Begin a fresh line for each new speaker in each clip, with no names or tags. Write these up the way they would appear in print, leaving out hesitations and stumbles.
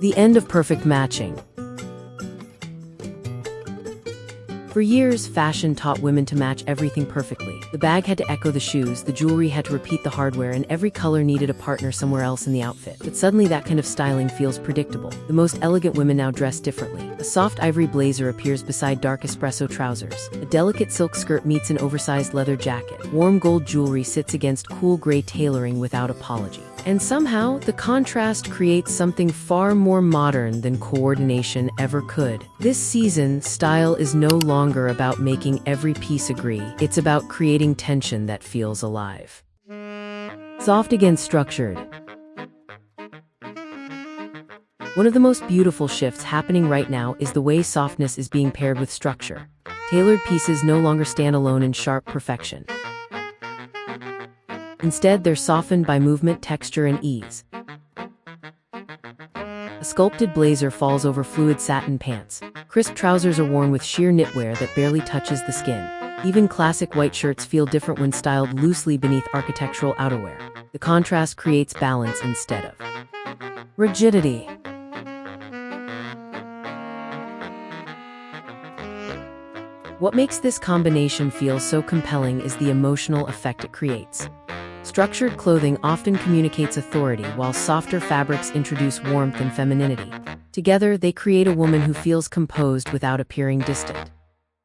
The end of perfect matching. For years, fashion taught women to match everything perfectly. The bag had to echo the shoes, the jewelry had to repeat the hardware, and every color needed a partner somewhere else in the outfit. But suddenly that kind of styling feels predictable. The most elegant women now dress differently. A soft ivory blazer appears beside dark espresso trousers. A delicate silk skirt meets an oversized leather jacket. Warm gold jewelry sits against cool gray tailoring without apology. And somehow, the contrast creates something far more modern than coordination ever could. This season, style is no longer about making every piece agree. It's about creating tension that feels alive. Soft against structured. One of the most beautiful shifts happening right now is the way softness is being paired with structure. Tailored pieces no longer stand alone in sharp perfection. Instead, they're softened by movement, texture, and ease. A sculpted blazer falls over fluid satin pants. Crisp trousers are worn with sheer knitwear that barely touches the skin. Even classic white shirts feel different when styled loosely beneath architectural outerwear. The contrast creates balance instead of rigidity. What makes this combination feel so compelling is the emotional effect it creates. Structured clothing often communicates authority, while softer fabrics introduce warmth and femininity. Together, they create a woman who feels composed without appearing distant.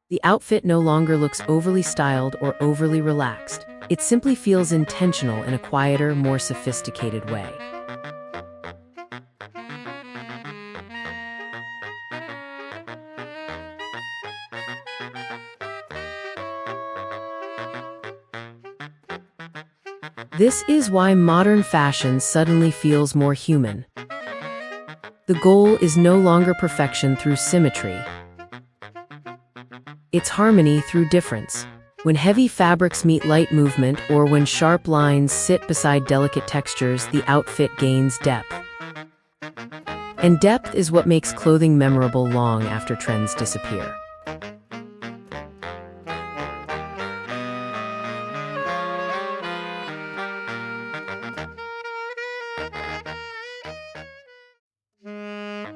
The outfit no longer looks overly styled or overly relaxed. It simply feels intentional in a quieter, more sophisticated way. This is why modern fashion suddenly feels more human. The goal is no longer perfection through symmetry. It's harmony through difference. When heavy fabrics meet light movement, or when sharp lines sit beside delicate textures, the outfit gains depth. And depth is what makes clothing memorable long after trends disappear.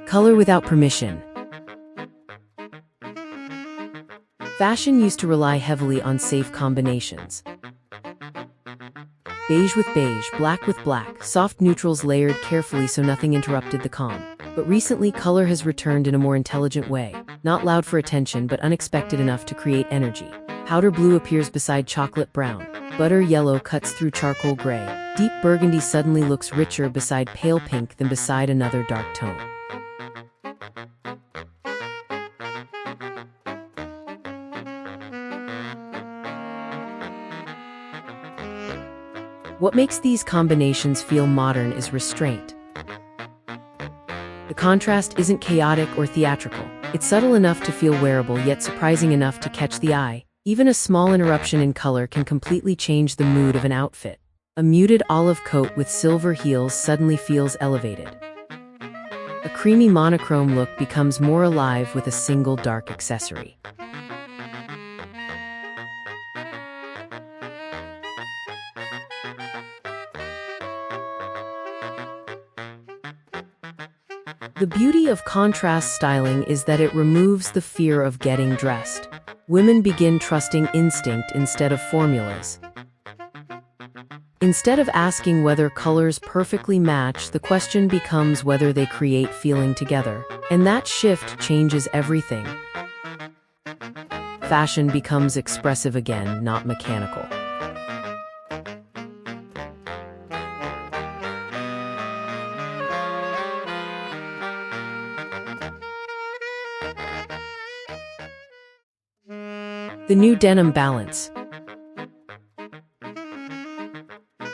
Color without permission. Fashion used to rely heavily on safe combinations. Beige with beige, black with black, soft neutrals layered carefully so nothing interrupted the calm. But recently, color has returned in a more intelligent way. Not loud for attention, but unexpected enough to create energy. Powder blue appears beside chocolate brown. Butter yellow cuts through charcoal gray. Deep burgundy suddenly looks richer beside pale pink than beside another dark tone. What makes these combinations feel modern is restraint. The contrast isn't chaotic or theatrical. It's subtle enough to feel wearable, yet surprising enough to catch the eye. Even a small interruption in color can completely change the mood of an outfit. A muted olive coat with silver heels suddenly feels elevated. A creamy monochrome look becomes more alive with a single dark accessory. The beauty of contrast styling is that it removes the fear of getting dressed. Women begin trusting instinct instead of formulas. Instead of asking whether colors perfectly match, the question becomes whether they create feeling together. And that shift changes everything. Fashion becomes expressive again, not mechanical. The new Denim Balance.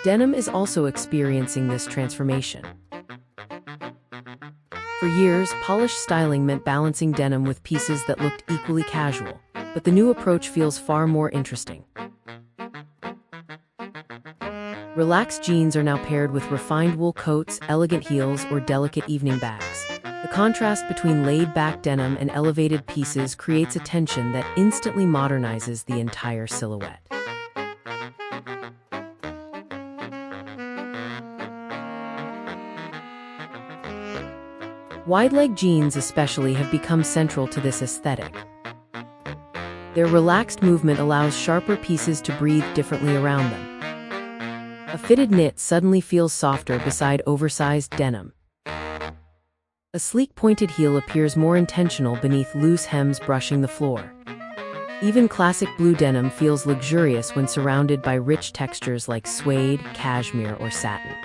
Denim is also experiencing this transformation. For years, polished styling meant balancing denim with pieces that looked equally casual, but the new approach feels far more interesting. Relaxed jeans are now paired with refined wool coats, elegant heels, or delicate evening bags. The contrast between laid-back denim and elevated pieces creates a tension that instantly modernizes the entire silhouette. Wide-leg jeans especially have become central to this aesthetic. Their relaxed movement allows sharper pieces to breathe differently around them. A fitted knit suddenly feels softer beside oversized denim. A sleek pointed heel appears more intentional beneath loose hems brushing the floor. Even classic blue denim feels luxurious when surrounded by rich textures like suede, cashmere, or satin.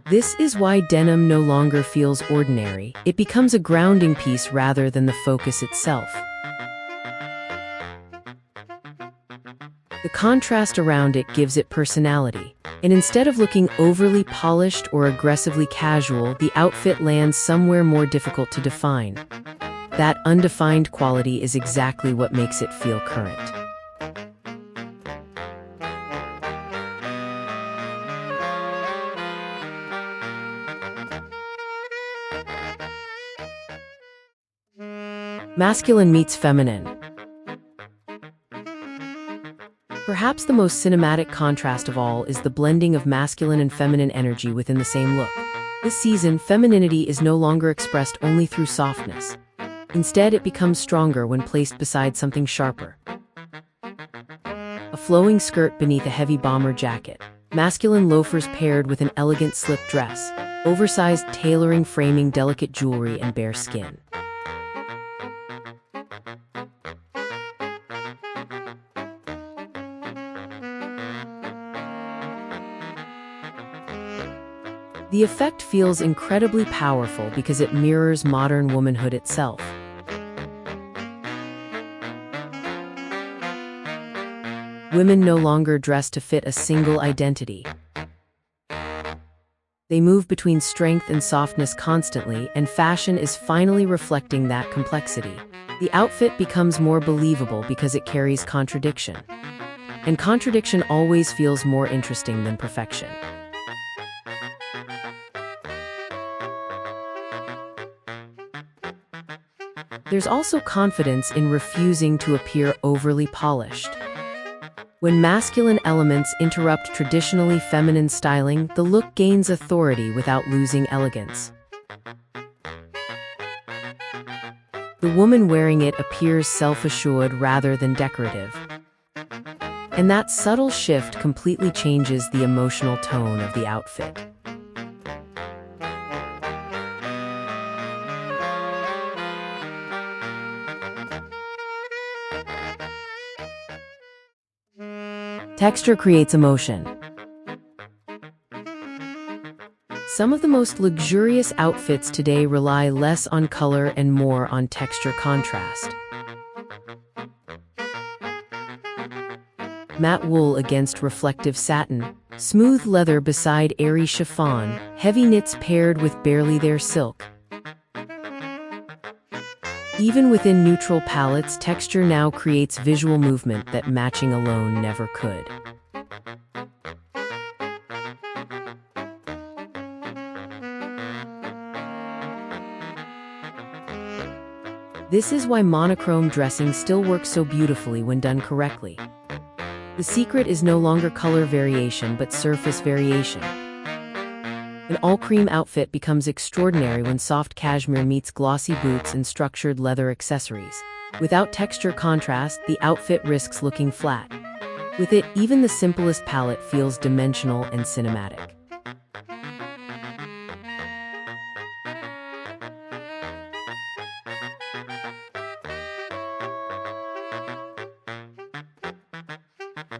This is why denim no longer feels ordinary. It becomes a grounding piece rather than the focus itself. The contrast around it gives it personality, and instead of looking overly polished or aggressively casual, the outfit lands somewhere more difficult to define. That undefined quality is exactly what makes it feel current. Masculine meets feminine. Perhaps the most cinematic contrast of all is the blending of masculine and feminine energy within the same look. This season, femininity is no longer expressed only through softness. Instead, it becomes stronger when placed beside something sharper. A flowing skirt beneath a heavy bomber jacket. Masculine loafers paired with an elegant slip dress. Oversized tailoring framing delicate jewelry and bare skin. The effect feels incredibly powerful because it mirrors modern womanhood itself. Women no longer dress to fit a single identity. They move between strength and softness constantly, and fashion is finally reflecting that complexity. The outfit becomes more believable because it carries contradiction. And contradiction always feels more interesting than perfection. There's also confidence in refusing to appear overly polished. When masculine elements interrupt traditionally feminine styling, the look gains authority without losing elegance. The woman wearing it appears self-assured rather than decorative. And that subtle shift completely changes the emotional tone of the outfit. Texture creates emotion. Some of the most luxurious outfits today rely less on color and more on texture contrast. Matte wool against reflective satin, smooth leather beside airy chiffon, heavy knits paired with barely there silk. Even within neutral palettes, texture now creates visual movement that matching alone never could. This is why monochrome dressing still works so beautifully when done correctly. The secret is no longer color variation but surface variation. An all-cream outfit becomes extraordinary when soft cashmere meets glossy boots and structured leather accessories. Without texture contrast, the outfit risks looking flat. With it, even the simplest palette feels dimensional and cinematic.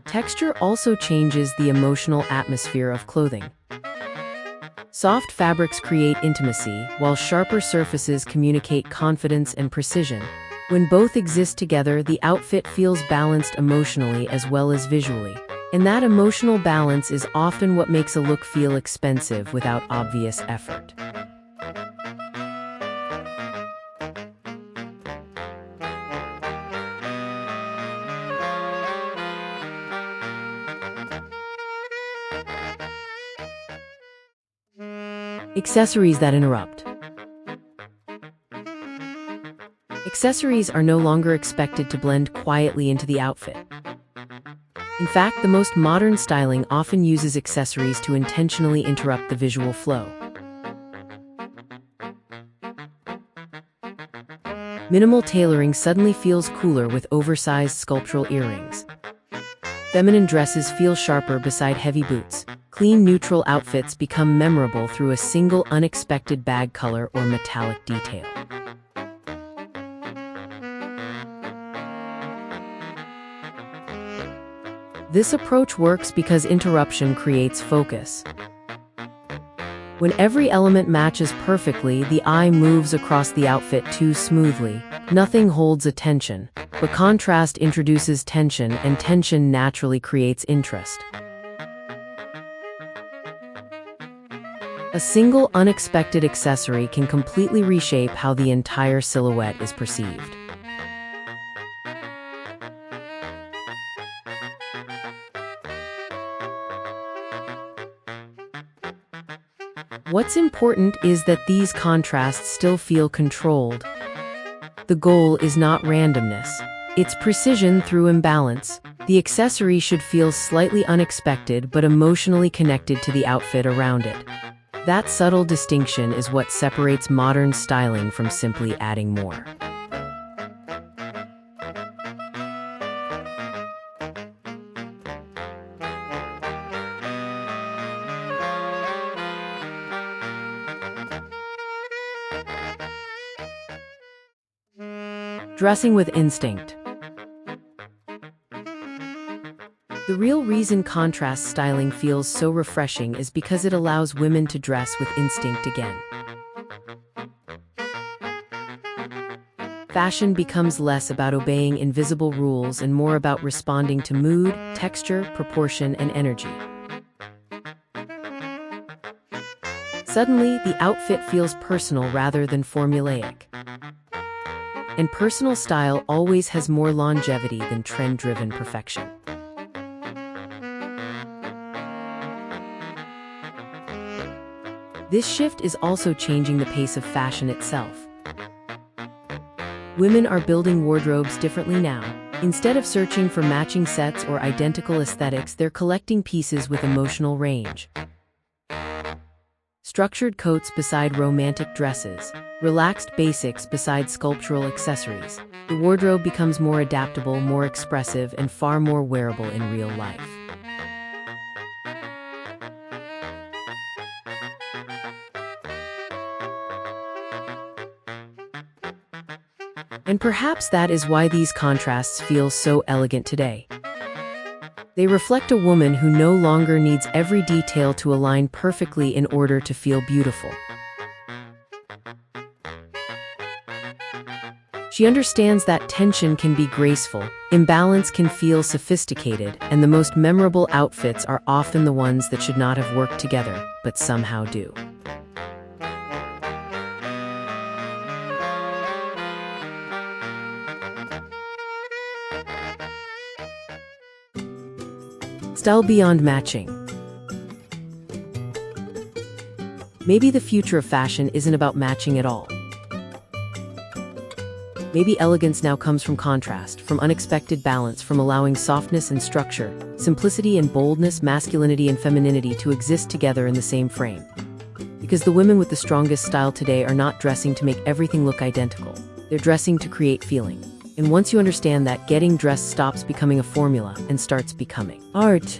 Texture also changes the emotional atmosphere of clothing. Soft fabrics create intimacy, while sharper surfaces communicate confidence and precision. When both exist together, the outfit feels balanced emotionally as well as visually. And that emotional balance is often what makes a look feel expensive without obvious effort. Accessories that interrupt. Accessories are no longer expected to blend quietly into the outfit. In fact, the most modern styling often uses accessories to intentionally interrupt the visual flow. Minimal tailoring suddenly feels cooler with oversized sculptural earrings. Feminine dresses feel sharper beside heavy boots. Clean, neutral outfits become memorable through a single unexpected bag color or metallic detail. This approach works because interruption creates focus. When every element matches perfectly, the eye moves across the outfit too smoothly. Nothing holds attention, but contrast introduces tension, and tension naturally creates interest. A single unexpected accessory can completely reshape how the entire silhouette is perceived. What's important is that these contrasts still feel controlled. The goal is not randomness. It's precision through imbalance. The accessory should feel slightly unexpected but emotionally connected to the outfit around it. That subtle distinction is what separates modern styling from simply adding more. Dressing with instinct. The real reason contrast styling feels so refreshing is because it allows women to dress with instinct again. Fashion becomes less about obeying invisible rules and more about responding to mood, texture, proportion, and energy. Suddenly, the outfit feels personal rather than formulaic. And personal style always has more longevity than trend-driven perfection. This shift is also changing the pace of fashion itself. Women are building wardrobes differently now. Instead of searching for matching sets or identical aesthetics, they're collecting pieces with emotional range. Structured coats beside romantic dresses, relaxed basics beside sculptural accessories. The wardrobe becomes more adaptable, more expressive, and far more wearable in real life. And perhaps that is why these contrasts feel so elegant today. They reflect a woman who no longer needs every detail to align perfectly in order to feel beautiful. She understands that tension can be graceful, imbalance can feel sophisticated, and the most memorable outfits are often the ones that should not have worked together, but somehow do. Style beyond matching. Maybe the future of fashion isn't about matching at all. Maybe elegance now comes from contrast, from unexpected balance, from allowing softness and structure, simplicity and boldness, masculinity and femininity to exist together in the same frame. Because the women with the strongest style today are not dressing to make everything look identical. They're dressing to create feeling. And once you understand that, getting dressed stops becoming a formula and starts becoming art.